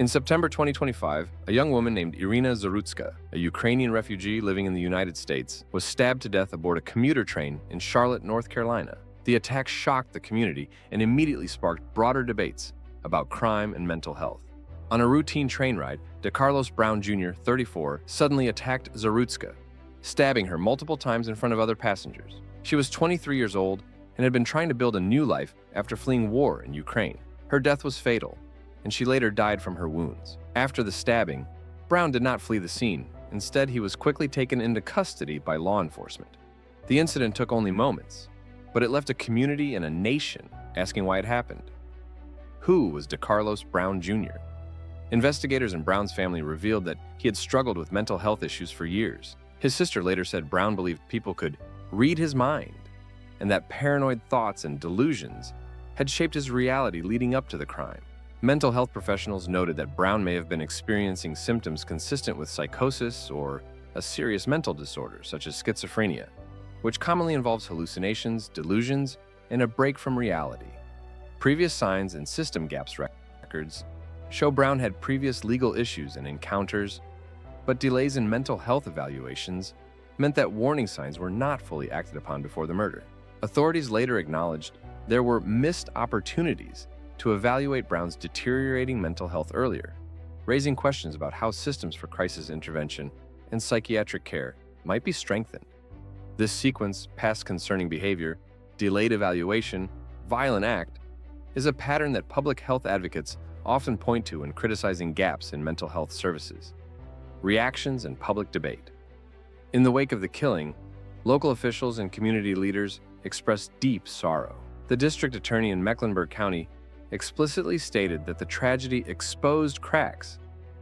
In September 2025, a young woman named Iryna Zarutska, a Ukrainian refugee living in the United States, was stabbed to death aboard a commuter train in Charlotte, North Carolina. The attack shocked the community and immediately sparked broader debates about crime and mental health. On a routine train ride, Decarlos Brown Jr, 34, suddenly attacked Zarutska, stabbing her multiple times in front of other passengers. She was 23 years old and had been trying to build a new life after fleeing war in Ukraine. Her death was fatal, and she later died from her wounds. After the stabbing, Brown did not flee the scene. Instead, he was quickly taken into custody by law enforcement. The incident took only moments, but it left a community and a nation asking why it happened. Who was Decarlos Brown Jr? Investigators in Brown's family revealed that he had struggled with mental health issues for years. His sister later said Brown believed people could read his mind, and that paranoid thoughts and delusions had shaped his reality leading up to the crime. Mental health professionals noted that Brown may have been experiencing symptoms consistent with psychosis or a serious mental disorder such as schizophrenia, which commonly involves hallucinations, delusions, and a break from reality. Previous signs and system gaps records show Brown had previous legal issues and encounters, but delays in mental health evaluations meant that warning signs were not fully acted upon before the murder. Authorities later acknowledged there were missed opportunities to evaluate Brown's deteriorating mental health earlier, raising questions about how systems for crisis intervention and psychiatric care might be strengthened. This sequence, past concerning behavior, delayed evaluation, violent act, is a pattern that public health advocates often point to when criticizing gaps in mental health services, reactions, and public debate. In the wake of the killing, local officials and community leaders expressed deep sorrow. The district attorney in Mecklenburg County explicitly stated that the tragedy exposed cracks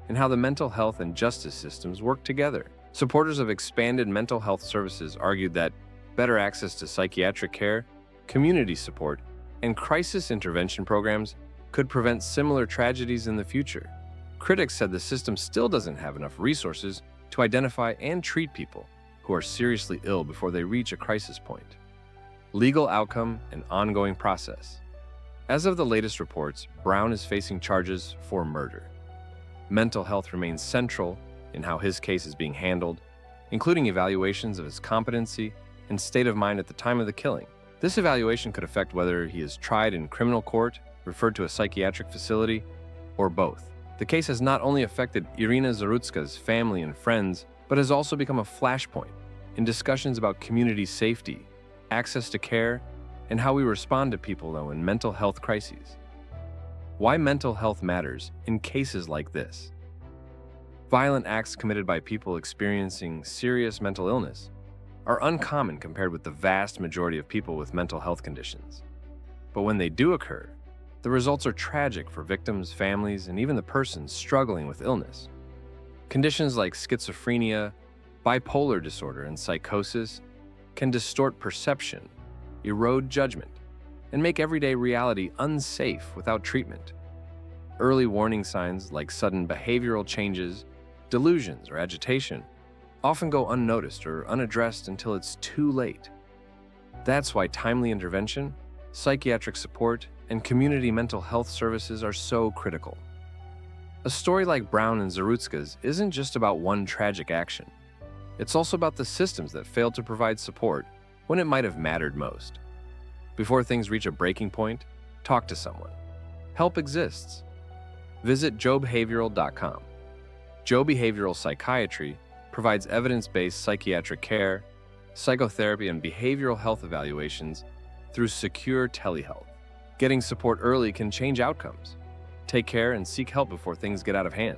in how the mental health and justice systems work together. Supporters of expanded mental health services argued that better access to psychiatric care, community support, and crisis intervention programs could prevent similar tragedies in the future. Critics said the system still doesn't have enough resources to identify and treat people who are seriously ill before they reach a crisis point. Legal outcome and ongoing process. As of the latest reports, Brown is facing charges for murder. Mental health remains central in how his case is being handled, including evaluations of his competency and state of mind at the time of the killing. This evaluation could affect whether he is tried in criminal court, referred to a psychiatric facility, or both. The case has not only affected Iryna Zarutska's family and friends, but has also become a flashpoint in discussions about community safety, access to care, and how we respond to people in mental health crises. Why mental health matters in cases like this. Violent acts committed by people experiencing serious mental illness are uncommon compared with the vast majority of people with mental health conditions. But when they do occur, the results are tragic for victims, families, and even the persons struggling with illness. Conditions like schizophrenia, bipolar disorder, and psychosis can distort perception, erode judgment, and make everyday reality unsafe without treatment. Early warning signs like sudden behavioral changes, delusions, or agitation often go unnoticed or unaddressed until it's too late. That's why timely intervention, psychiatric support, and community mental health services are so critical. A story like Brown and Zarutska's isn't just about one tragic action. It's also about the systems that failed to provide support when it might have mattered most. Before things reach a breaking point, talk to someone. Help exists. Visit joebehavioral.com. Joe Behavioral Psychiatry provides evidence-based psychiatric care, psychotherapy, and behavioral health evaluations through secure telehealth. Getting support early can change outcomes. Take care and seek help before things get out of hand.